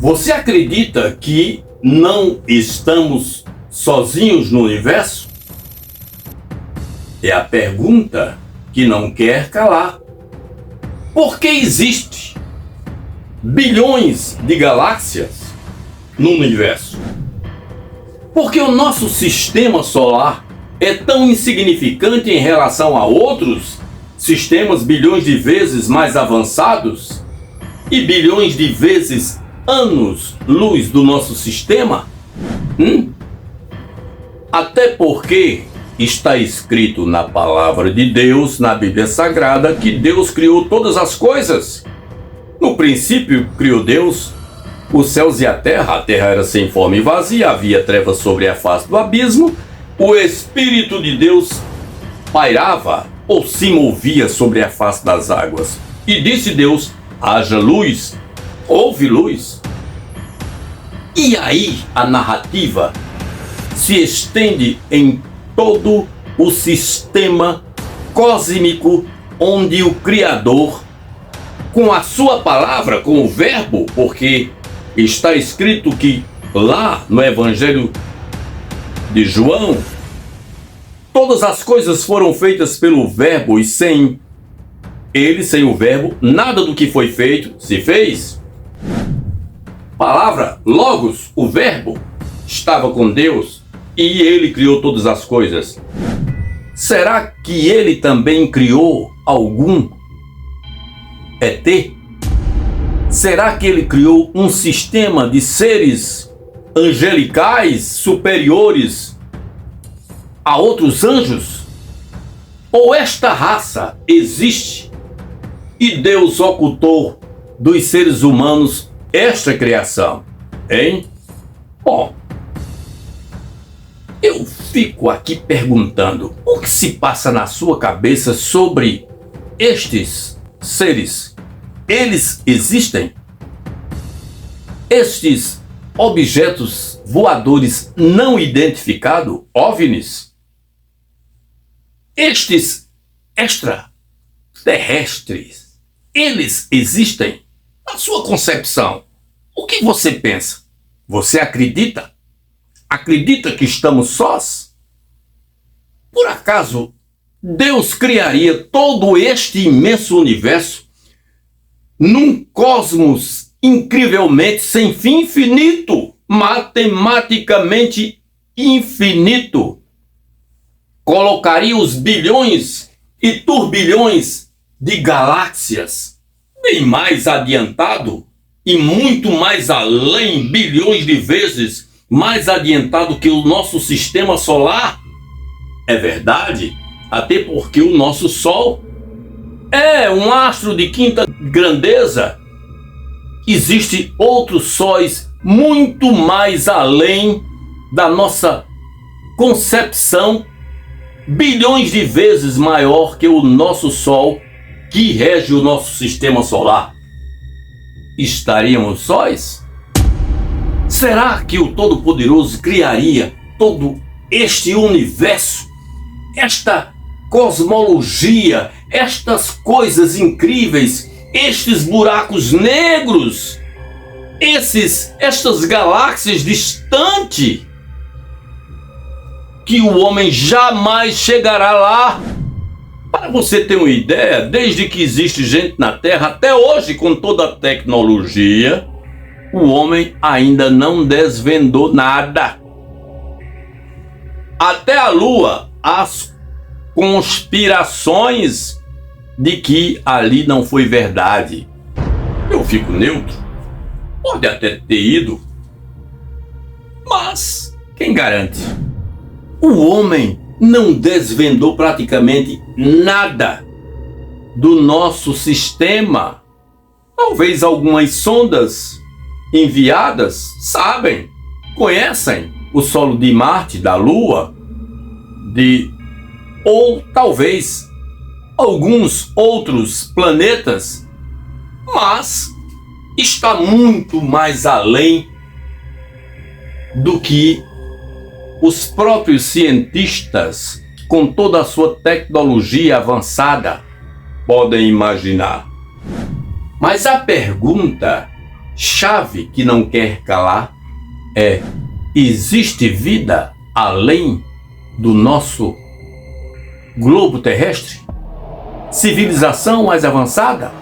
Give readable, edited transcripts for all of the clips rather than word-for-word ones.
Você acredita que não estamos sozinhos no universo? É a pergunta que não quer calar. Por que existe bilhões de galáxias no universo? Porque o nosso sistema solar é tão insignificante em relação a outros sistemas bilhões de vezes mais avançados e bilhões de vezes anos-luz do nosso sistema? Até porque está escrito na palavra de Deus, na Bíblia Sagrada, que Deus criou todas as coisas. No princípio criou Deus os céus e a terra era sem forma e vazia, havia trevas sobre a face do abismo, o Espírito de Deus pairava ou se movia sobre a face das águas. E disse Deus: haja luz, houve luz. E aí a narrativa se estende em todo o sistema cósmico, onde o Criador, com a sua palavra, com o verbo, porque está escrito que lá no Evangelho de João, todas as coisas foram feitas pelo verbo, e sem ele, sem o verbo, nada do que foi feito se fez. Palavra, logos, o verbo, estava com Deus e ele criou todas as coisas. Será que ele também criou algum ET? Será que ele criou um sistema de seres angelicais superiores a outros anjos? Ou esta raça existe e Deus ocultou dos seres humanos esta criação, hein? Bom, eu fico aqui perguntando, o que se passa na sua cabeça sobre estes seres? Eles existem? Estes objetos voadores não identificados, OVNIs? Estes extraterrestres, eles existem? Na sua concepção, o que você pensa? Você acredita? Acredita que estamos sós? Por acaso, Deus criaria todo este imenso universo num cosmos incrivelmente sem fim, infinito, matematicamente infinito? Colocaria os bilhões e turbilhões de galáxias bem mais adiantado e muito mais além, bilhões de vezes mais adiantado que o nosso sistema solar? É verdade, até porque o nosso Sol é um astro de quinta grandeza. Existem outros sóis muito mais além da nossa concepção, bilhões de vezes maior que o nosso Sol, que rege o nosso sistema solar. Estaríamos sós? Será que o Todo-Poderoso criaria todo este universo, esta cosmologia, estas coisas incríveis, estes buracos negros, estas galáxias distantes, que o homem jamais chegará lá? Para você ter uma ideia, desde que existe gente na Terra até hoje, com toda a tecnologia, o homem ainda não desvendou nada. Até a Lua, as conspirações de que ali não foi verdade. Eu fico neutro. Pode até ter ido, mas quem garante? O homem não desvendou praticamente nada do nosso sistema. Talvez algumas sondas enviadas sabem, conhecem o solo de Marte, da Lua, ou talvez alguns outros planetas, mas está muito mais além do que os próprios cientistas, com toda a sua tecnologia avançada, podem imaginar. Mas a pergunta chave que não quer calar é: existe vida além do nosso globo terrestre? Civilização mais avançada?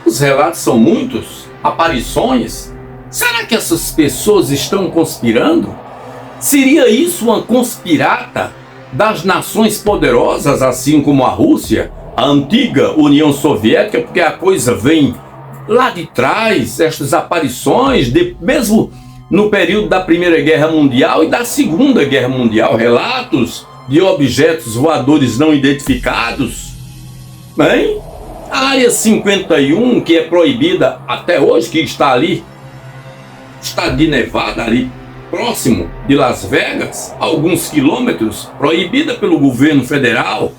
Os relatos são muitos, aparições. Será que essas pessoas estão conspirando? Seria isso uma conspirata das nações poderosas, assim como a Rússia, a antiga União Soviética, porque a coisa vem lá de trás, estas aparições, mesmo no período da Primeira Guerra Mundial e da Segunda Guerra Mundial, relatos de objetos voadores não identificados. Bem, a Área 51, que é proibida até hoje, que está ali, está de nevada ali, próximo de Las Vegas, alguns quilômetros, proibida pelo governo federal.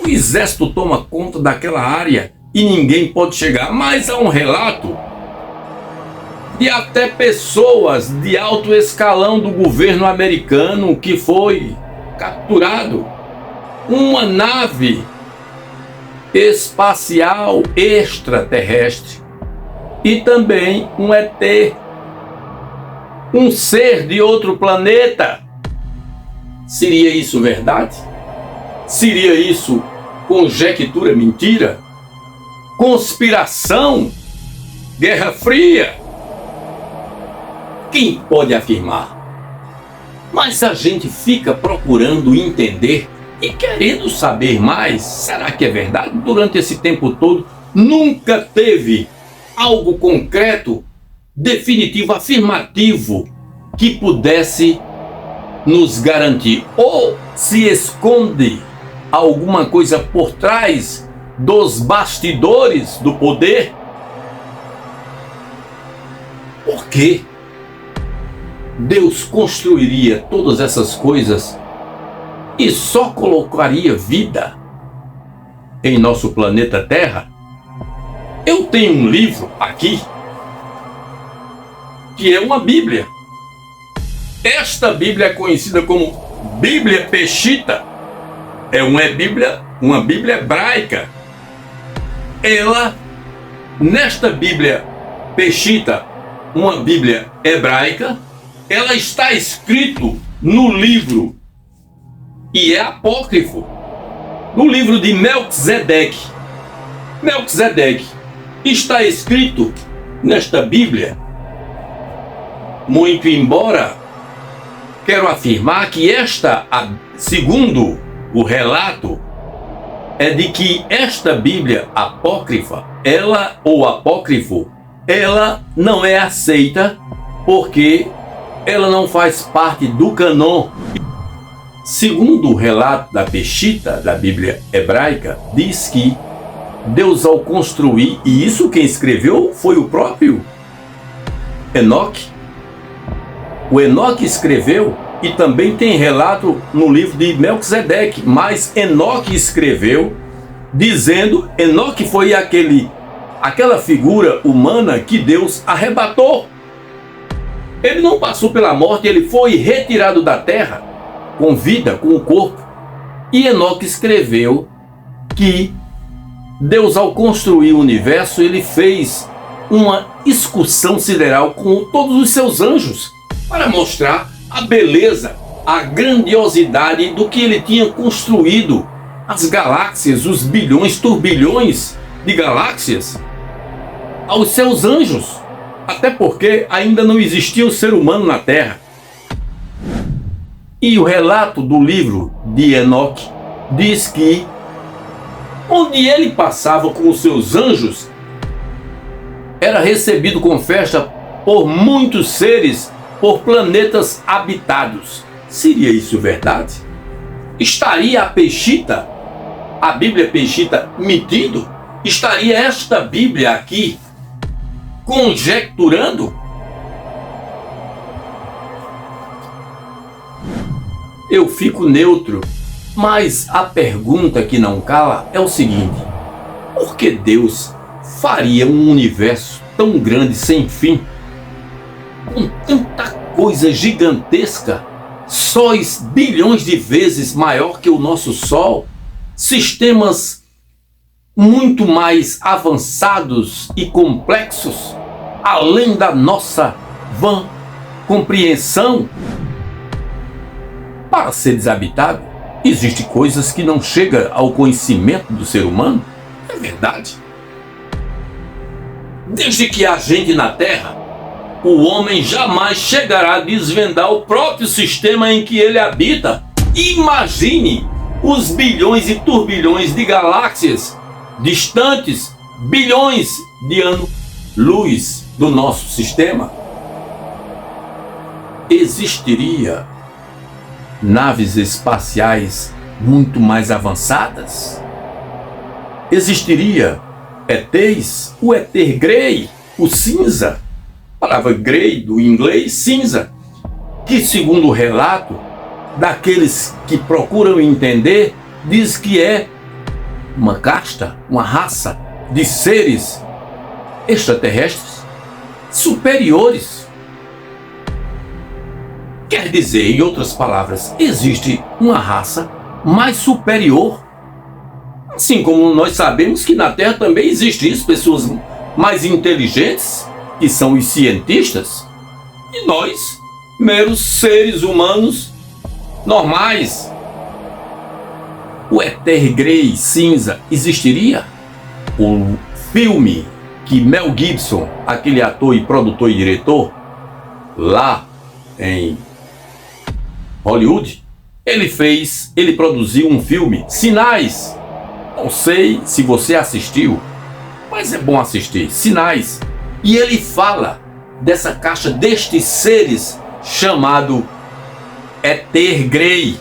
O exército toma conta daquela área e ninguém pode chegar. Mas há um relato de até pessoas de alto escalão do governo americano que foi capturado uma nave espacial extraterrestre e também um ET, um ser de outro planeta. Seria isso verdade? Seria isso conjectura, mentira? Conspiração? Guerra Fria? Quem pode afirmar? Mas a gente fica procurando entender e querendo saber mais. Será que é verdade? Durante esse tempo todo, nunca teve algo concreto, definitivo, afirmativo, que pudesse nos garantir. Ou se esconde alguma coisa por trás dos bastidores do poder? Por quê? Deus construiria todas essas coisas e só colocaria vida em nosso planeta Terra? Eu tenho um livro aqui que é uma Bíblia. Esta Bíblia é conhecida como Bíblia Peshitta. É uma Bíblia hebraica. Ela, nesta Bíblia Peshitta, uma Bíblia hebraica, ela está escrito no livro, e é apócrifo, no livro de Melquisedeque. Melquisedeque está escrito nesta Bíblia, muito embora quero afirmar que segundo o relato, é de que esta Bíblia apócrifa, apócrifo, ela não é aceita porque ela não faz parte do cânon. Segundo o relato da Peshitta, da Bíblia hebraica, diz que Deus, ao construir, e isso quem escreveu foi o próprio Enoque. O Enoque escreveu, e também tem relato no livro de Melquisedeque, mas Enoque escreveu dizendo, Enoque foi aquela figura humana que Deus arrebatou. Ele não passou pela morte, ele foi retirado da terra com vida, com o corpo. E Enoque escreveu que Deus, ao construir o universo, ele fez uma excursão sideral com todos os seus anjos para mostrar a beleza, a grandiosidade do que ele tinha construído, as galáxias, os bilhões, turbilhões de galáxias, aos seus anjos, até porque ainda não existia o ser humano na Terra. E o relato do livro de Enoque diz que onde ele passava com os seus anjos, era recebido com festa por muitos seres, por planetas habitados. Seria isso verdade? Estaria a Peshitta, a Bíblia Peshitta, mentindo? Estaria esta Bíblia aqui conjecturando? Eu fico neutro, mas a pergunta que não cala é o seguinte: por que Deus faria um universo tão grande, sem fim, com tanta coisa gigantesca, sóis bilhões de vezes maior que o nosso Sol, sistemas muito mais avançados e complexos, além da nossa vã compreensão. Para ser desabitado, existem coisas que não chegam ao conhecimento do ser humano. É verdade. Desde que há gente na Terra, o homem jamais chegará a desvendar o próprio sistema em que ele habita. Imagine os bilhões e turbilhões de galáxias distantes, bilhões de anos-luz do nosso sistema. Existiria naves espaciais muito mais avançadas? Existiria ETs, o ET Grey, o cinza, palavra Grey do inglês, cinza, que segundo o relato daqueles que procuram entender, diz que é uma casta, uma raça de seres extraterrestres superiores. Quer dizer, em outras palavras, existe uma raça mais superior. Assim como nós sabemos que na Terra também existe isso, pessoas mais inteligentes, que são os cientistas, e nós, meros seres humanos normais. O Éter Grey cinza existiria? O filme que Mel Gibson, aquele ator e produtor e diretor, lá em Hollywood, ele produziu um filme, Sinais. Não sei se você assistiu, mas é bom assistir, Sinais. E ele fala dessa caixa, destes seres chamado Éter Grey.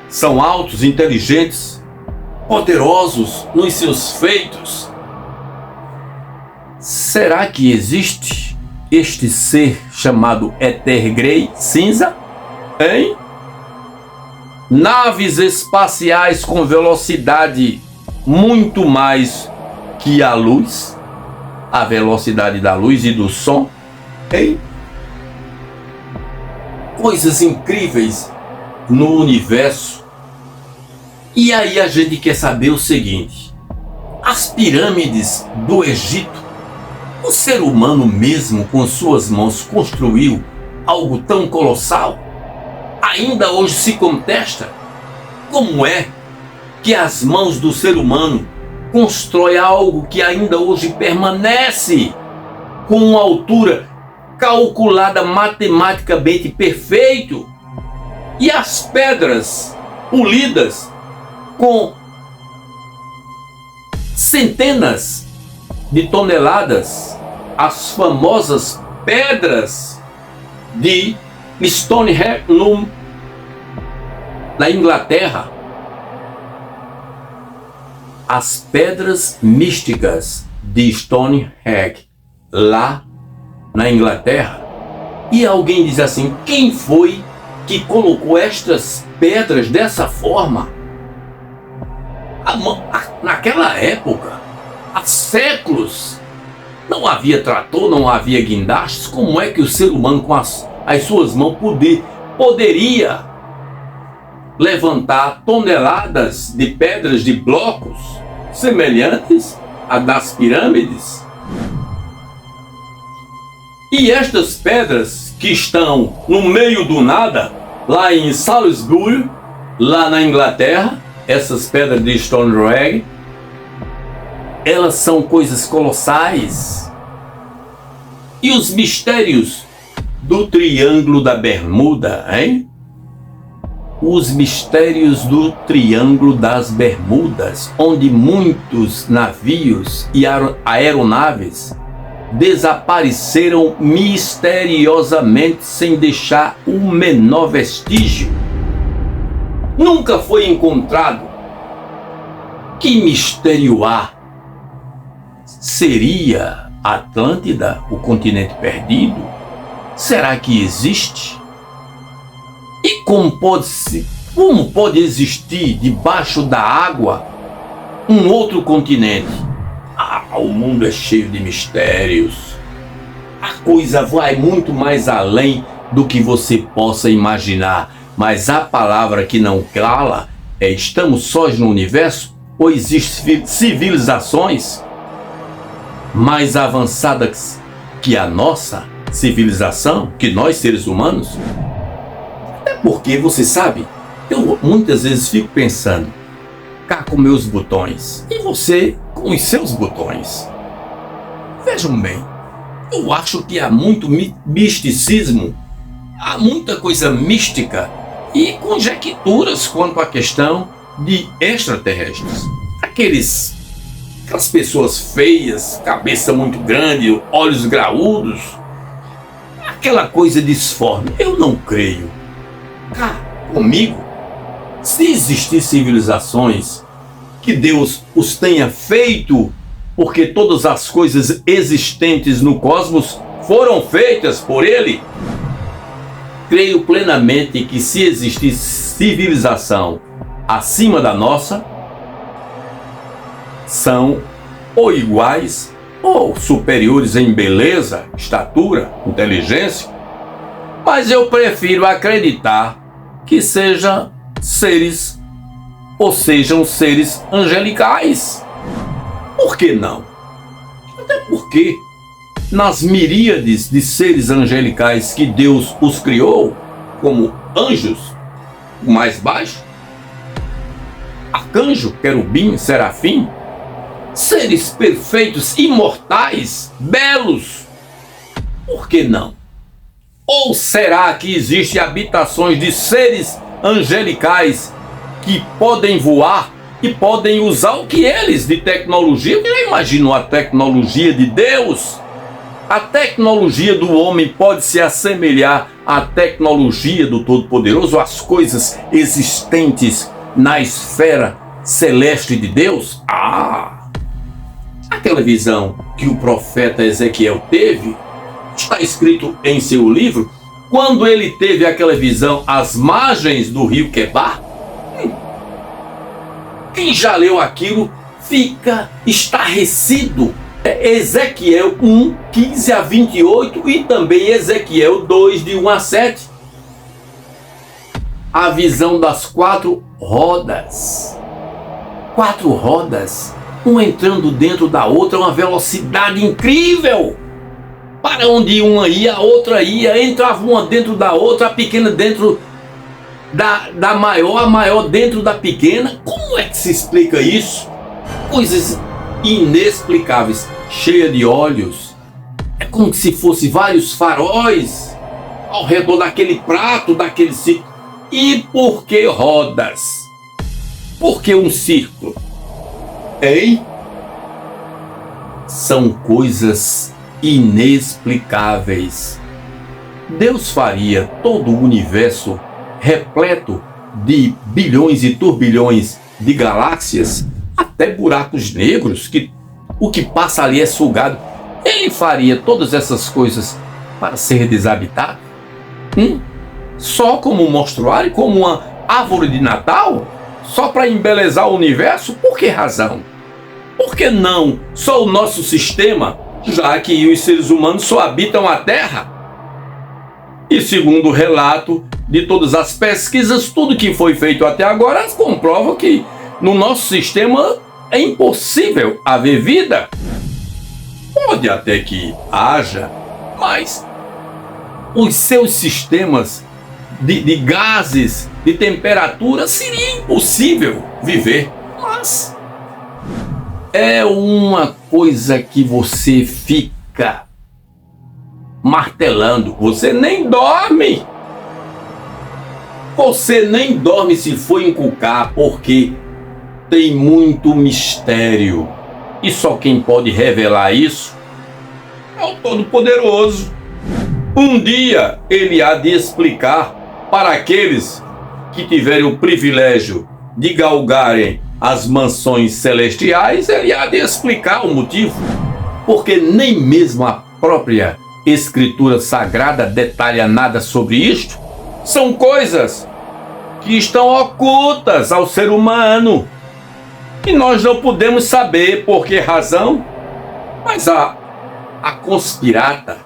São altos, inteligentes, poderosos nos seus feitos. Será que existe este ser chamado Éter Grey cinza? Hein? Naves espaciais com velocidade muito mais que a luz, a velocidade da luz e do som, hein? Coisas incríveis no universo. E aí a gente quer saber o seguinte: as pirâmides do Egito, o ser humano mesmo com suas mãos construiu algo tão colossal? Ainda hoje se contesta como é que as mãos do ser humano constroem algo que ainda hoje permanece com uma altura calculada matematicamente perfeito, e as pedras polidas com centenas de toneladas, as famosas pedras de Stonehenge na Inglaterra. As pedras místicas de Stonehenge lá na Inglaterra. E alguém diz assim: quem foi que colocou estas pedras dessa forma? Naquela época, há séculos, não havia trator, não havia guindastes. Como é que o ser humano com as suas mãos poderia levantar toneladas de pedras, de blocos semelhantes a das pirâmides? E estas pedras que estão no meio do nada, lá em Salisbury, lá na Inglaterra, essas pedras de Stonehenge, elas são coisas colossais. E os mistérios do Triângulo da Bermuda, hein? Os mistérios do Triângulo das Bermudas, onde muitos navios e aeronaves desapareceram misteriosamente sem deixar o menor vestígio. Nunca foi encontrado. Que mistério há? Seria Atlântida o continente perdido? Será que existe? E como pode existir debaixo da água um outro continente? O mundo é cheio de mistérios. A coisa vai muito mais além do que você possa imaginar. Mas a palavra que não cala é: estamos sós no universo? ou existem civilizações mais avançadas que a nossa civilização, que nós seres humanos? Até porque, você sabe, eu muitas vezes fico pensando, cá com meus botões, e você com os seus botões. Vejam bem, eu acho que há muito misticismo, há muita coisa mística e conjecturas quanto à questão de extraterrestres. Aquelas pessoas feias, cabeça muito grande, olhos graúdos, aquela coisa disforme. Eu não creio. Cá comigo, se existir civilizações que Deus os tenha feito, porque todas as coisas existentes no cosmos foram feitas por Ele, creio plenamente que se existir civilização acima da nossa, são ou iguais ou superiores em beleza, estatura, inteligência, mas eu prefiro acreditar que sejam seres angelicais. Por que não? Até porque nas miríades de seres angelicais que Deus os criou, como anjos, o mais baixo, arcanjo, querubim, serafim, seres perfeitos, imortais, belos, por que não? Ou será que existem habitações de seres angelicais que podem voar e podem usar o que eles de tecnologia? Eu imagino a tecnologia de Deus. A tecnologia do homem pode se assemelhar à tecnologia do Todo-Poderoso, às coisas existentes na esfera celeste de Deus? Aquela visão que o profeta Ezequiel teve, está escrito em seu livro, quando ele teve aquela visão às margens do rio Quebar. Quem já leu aquilo fica estarrecido. Ezequiel 1, 15 a 28 e também Ezequiel 2, de 1 a 7. A visão das 4 rodas. 4 rodas, uma entrando dentro da outra, uma velocidade incrível. Para onde uma ia, a outra ia, entrava uma dentro da outra, a pequena dentro da maior, a maior dentro da pequena. Como é que se explica isso? Coisas inexplicáveis, cheia de olhos. É como se fosse vários faróis ao redor daquele prato, daquele círculo. E por que rodas? Por que um círculo? Hein? São coisas inexplicáveis. Deus faria todo o universo repleto de bilhões e turbilhões de galáxias, até buracos negros, que o que passa ali é sugado. Ele faria todas essas coisas para ser desabitado? Só como um monstruário, como uma árvore de Natal? Só para embelezar o universo? Por que razão? Por que não só o nosso sistema, já que os seres humanos só habitam a Terra? E segundo o relato de todas as pesquisas, tudo que foi feito até agora comprova que no nosso sistema é impossível haver vida. Pode até que haja, mas os seus sistemas de gases, de temperatura, seria impossível viver. Mas é uma coisa que você fica martelando. Você nem dorme. Você nem dorme se for encucar, porque tem muito mistério. E só quem pode revelar isso é o Todo-Poderoso. Um dia ele há de explicar para aqueles que tiverem o privilégio de galgarem as mansões celestiais, ele há de explicar o motivo. Porque nem mesmo a própria Escritura Sagrada detalha nada sobre isto. São coisas que estão ocultas ao ser humano e nós não podemos saber por que razão. Mas a conspirata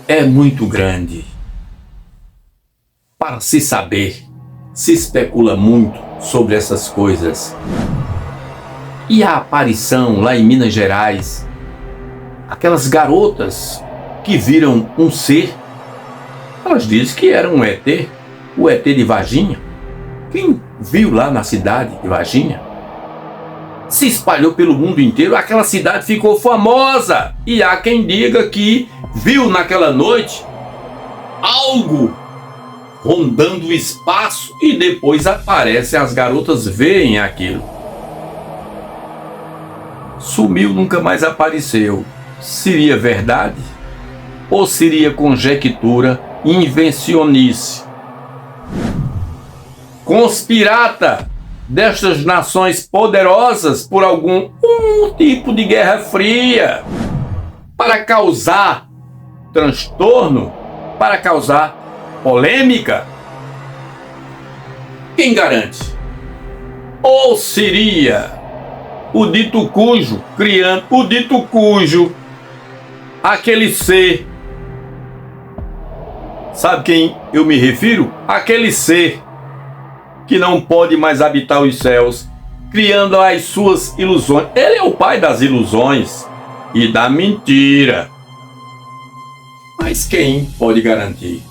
é muito grande para se saber. Se especula muito sobre essas coisas. E a aparição lá em Minas Gerais, aquelas garotas que viram um ser, elas dizem que era um ET, o ET de Varginha. Quem viu lá na cidade de Varginha? Se espalhou pelo mundo inteiro, aquela cidade ficou famosa. E há quem diga que viu naquela noite algo rondando o espaço e depois aparece, as garotas veem aquilo. Sumiu, nunca mais apareceu. Seria verdade? Ou seria conjectura, invencionice? Conspirata destas nações poderosas por algum tipo de guerra fria para causar transtorno, para causar polêmica? Quem garante? Ou seria o dito cujo, criando o dito cujo, aquele ser, sabe quem eu me refiro? Aquele ser que não pode mais habitar os céus, criando as suas ilusões. Ele é o pai das ilusões e da mentira. Mas quem pode garantir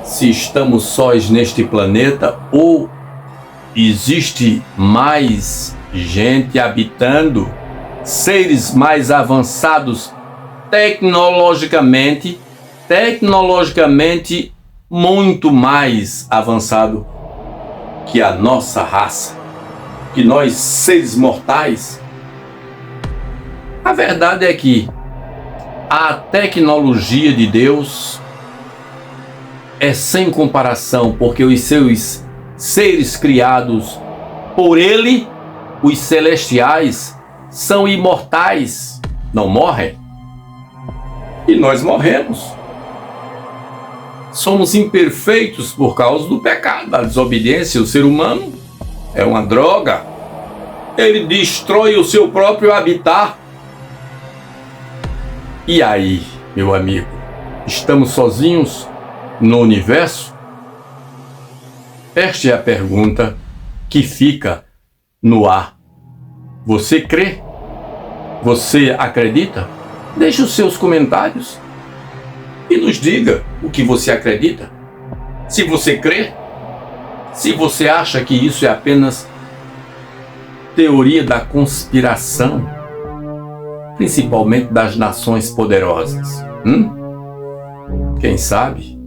se estamos sós neste planeta ou existe mais gente habitando, seres mais avançados tecnologicamente muito mais avançado que a nossa raça, que nós seres mortais? A verdade é que a tecnologia de Deus é sem comparação, porque os seus seres criados por Ele, os celestiais, são imortais, não morrem. E nós morremos. Somos imperfeitos por causa do pecado, da desobediência. O ser humano é uma droga. Ele destrói o seu próprio habitat. E aí, meu amigo, estamos sozinhos no universo? Esta é a pergunta que fica no ar. Você crê? Você acredita? Deixe os seus comentários e nos diga o que você acredita. Se você crê, se você acha que isso é apenas teoria da conspiração, principalmente das nações poderosas. Quem sabe?